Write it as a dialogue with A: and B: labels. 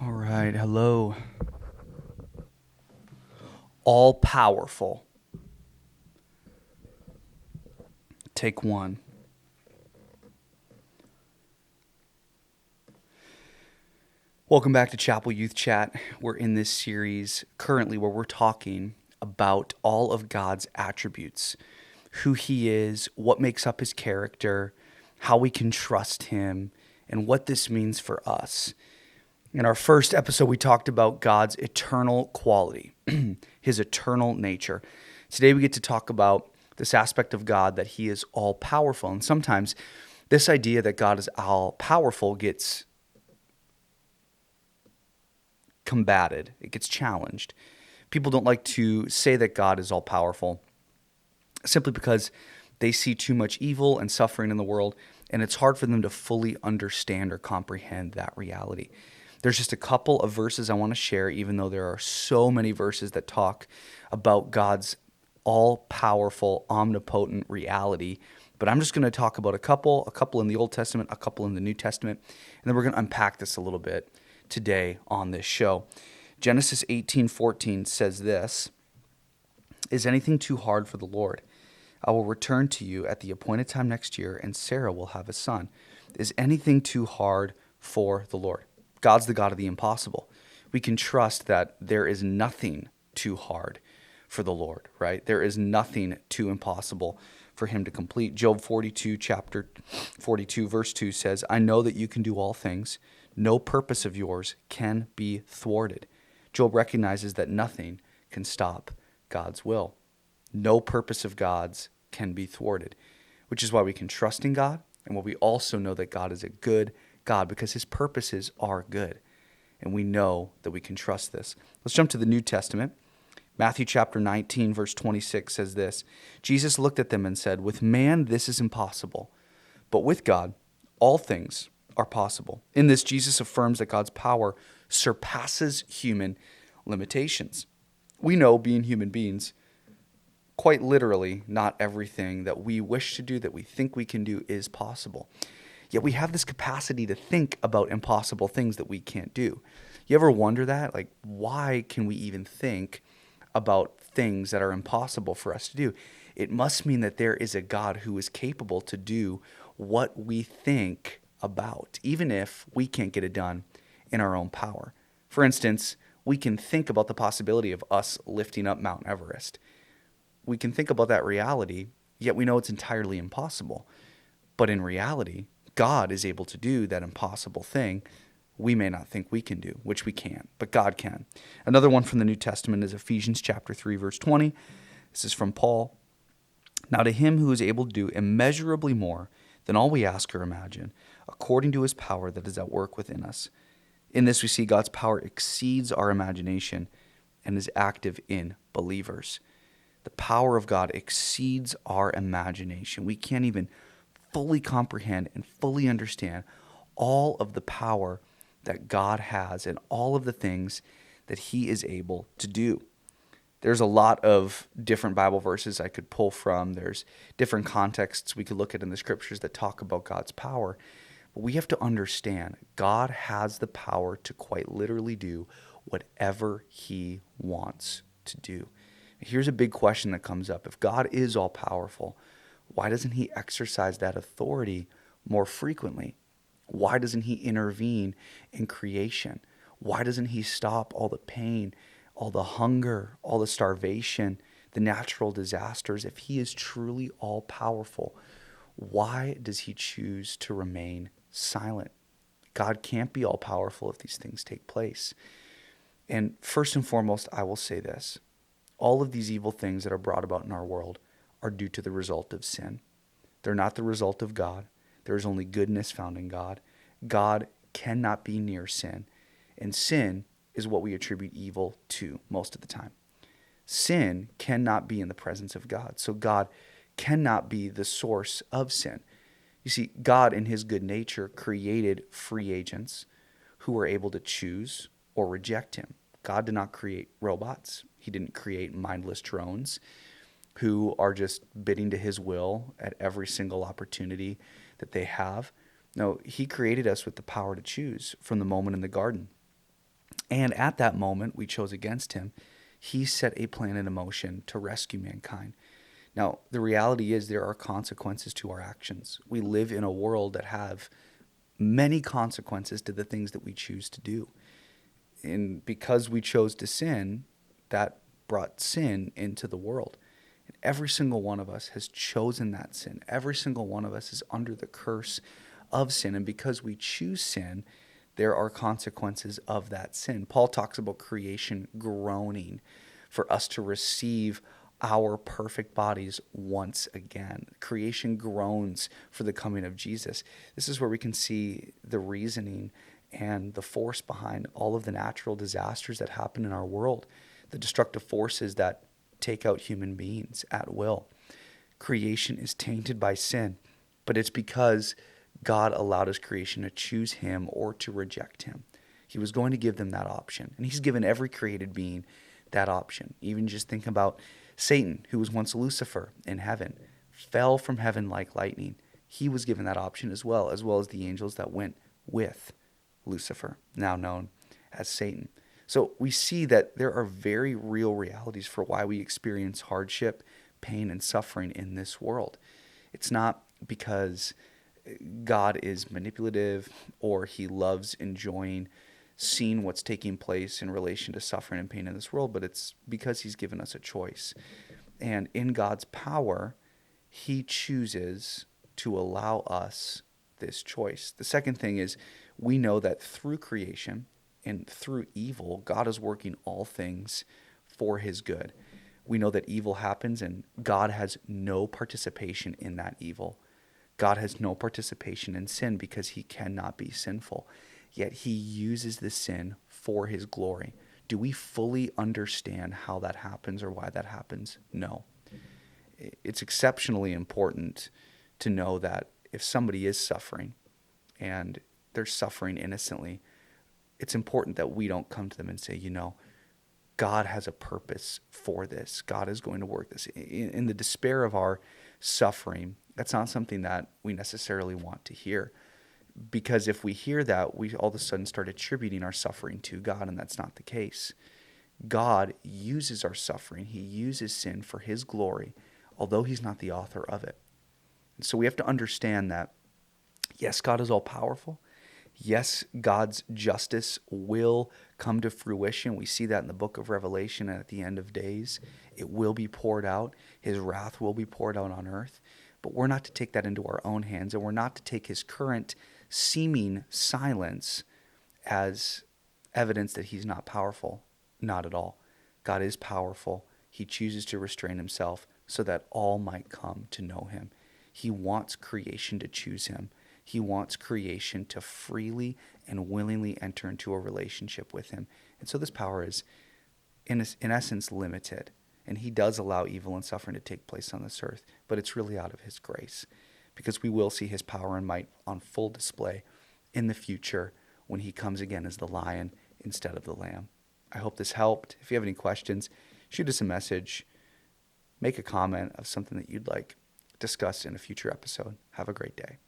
A: All right, hello. All powerful. Take one. Welcome back to Chapel Youth Chat. We're in this series currently where we're talking about all of God's attributes, who he is, what makes up his character, how we can trust him, and what this means for us. In our first episode, we talked about God's eternal quality, his eternal nature. Today, we get to talk about this aspect of God that he is all powerful. And sometimes this idea that God is all powerful gets combated, it gets challenged. People don't like to say that God is all powerful simply because they see too much evil and suffering in the world, and it's hard for them to fully understand or comprehend that reality. There's just a couple of verses I want to share, even though there are so many verses that talk about God's all-powerful, omnipotent reality. But I'm just going to talk about a couple in the Old Testament, a couple in the New Testament, and then we're going to unpack this a little bit today on this show. Genesis 18:14 says this, "Is anything too hard for the Lord? I will return to you at the appointed time next year, and Sarah will have a son. Is anything too hard for the Lord?" God's the God of the impossible. We can trust that there is nothing too hard for the Lord, right? There is nothing too impossible for him to complete. Job 42, chapter 42, verse 2 says, "I know that you can do all things. No purpose of yours can be thwarted." Job recognizes that nothing can stop God's will. No purpose of God's can be thwarted, which is why we can trust in God, and why we also know that God is a good God because his purposes are good. And we know that we can trust this. Let's jump to the New Testament. Matthew chapter 19, verse 26 says this, "Jesus looked at them and said, 'With man this is impossible, but with God all things are possible.'" In this, Jesus affirms that God's power surpasses human limitations. We know, being human beings, quite literally, not everything that we wish to do, that we think we can do, is possible. Yet we have this capacity to think about impossible things that we can't do. You ever wonder that? Like, why can we even think about things that are impossible for us to do? It must mean that there is a God who is capable to do what we think about, even if we can't get it done in our own power. For instance, we can think about the possibility of us lifting up Mount Everest. We can think about that reality, yet we know it's entirely impossible. But in reality, God is able to do that impossible thing we may not think we can do, which we can't, but God can. Another one from the New Testament is Ephesians chapter 3, verse 20. This is from Paul. "Now to him who is able to do immeasurably more than all we ask or imagine, according to his power that is at work within us." In this, we see God's power exceeds our imagination and is active in believers. The power of God exceeds our imagination. We can't even fully comprehend and fully understand all of the power that God has and all of the things that he is able to do. There's a lot of different Bible verses I could pull from. There's different contexts we could look at in the scriptures that talk about God's power. But we have to understand God has the power to quite literally do whatever he wants to do. Here's a big question that comes up. If God is all powerful, why doesn't he exercise that authority more frequently? Why doesn't he intervene in creation? Why doesn't he stop all the pain, all the hunger, all the starvation, the natural disasters? If he is truly all powerful, why does he choose to remain silent? God can't be all powerful if these things take place. And first and foremost, I will say this. All of these evil things that are brought about in our world are due to the result of sin. They're not the result of God. There is only goodness found in God. God cannot be near sin. And sin is what we attribute evil to most of the time. Sin cannot be in the presence of God. So God cannot be the source of sin. You see, God in his good nature created free agents who were able to choose or reject him. God did not create robots. He didn't create mindless drones who are just bidding to his will at every single opportunity that they have. No, he created us with the power to choose from the moment in the garden. And at that moment, we chose against him. He set a plan in motion to rescue mankind. Now, the reality is there are consequences to our actions. We live in a world that have many consequences to the things that we choose to do. And because we chose to sin, that brought sin into the world. And every single one of us has chosen that sin. Every single one of us is under the curse of sin. And because we choose sin, there are consequences of that sin. Paul talks about creation groaning for us to receive our perfect bodies once again. Creation groans for the coming of Jesus. This is where we can see the reasoning and the force behind all of the natural disasters that happen in our world, the destructive forces that take out human beings at will. Creation is tainted by sin, but it's because God allowed his creation to choose him or to reject him. He was going to give them that option, and he's given every created being that option. Even just think about Satan, who was once Lucifer in heaven, fell from heaven like lightning. He was given that option as well as the angels that went with Lucifer, now known as Satan. So we see that there are very real realities for why we experience hardship, pain, and suffering in this world. It's not because God is manipulative or he loves enjoying seeing what's taking place in relation to suffering and pain in this world, but it's because he's given us a choice. And in God's power, he chooses to allow us this choice. The second thing is we know that through creation and through evil, God is working all things for his good. We know that evil happens and God has no participation in that evil. God has no participation in sin because he cannot be sinful. Yet he uses the sin for his glory. Do we fully understand how that happens or why that happens? No. It's exceptionally important to know that if somebody is suffering and they're suffering innocently, it's important that we don't come to them and say, God has a purpose for this. God is going to work this. In the despair of our suffering, that's not something that we necessarily want to hear. Because if we hear that, we all of a sudden start attributing our suffering to God, and that's not the case. God uses our suffering. He uses sin for his glory, although he's not the author of it. And so we have to understand that, yes, God is all powerful. Yes, God's justice will come to fruition. We see that in the book of Revelation, and at the end of days, it will be poured out. His wrath will be poured out on earth. But we're not to take that into our own hands, and we're not to take his current seeming silence as evidence that he's not powerful. Not at all. God is powerful. He chooses to restrain himself so that all might come to know him. He wants creation to choose him. He wants creation to freely and willingly enter into a relationship with him. And so this power is, in essence, limited. And he does allow evil and suffering to take place on this earth, but it's really out of his grace, because we will see his power and might on full display in the future when he comes again as the lion instead of the lamb. I hope this helped. If you have any questions, shoot us a message, make a comment of something that you'd like discussed in a future episode. Have a great day.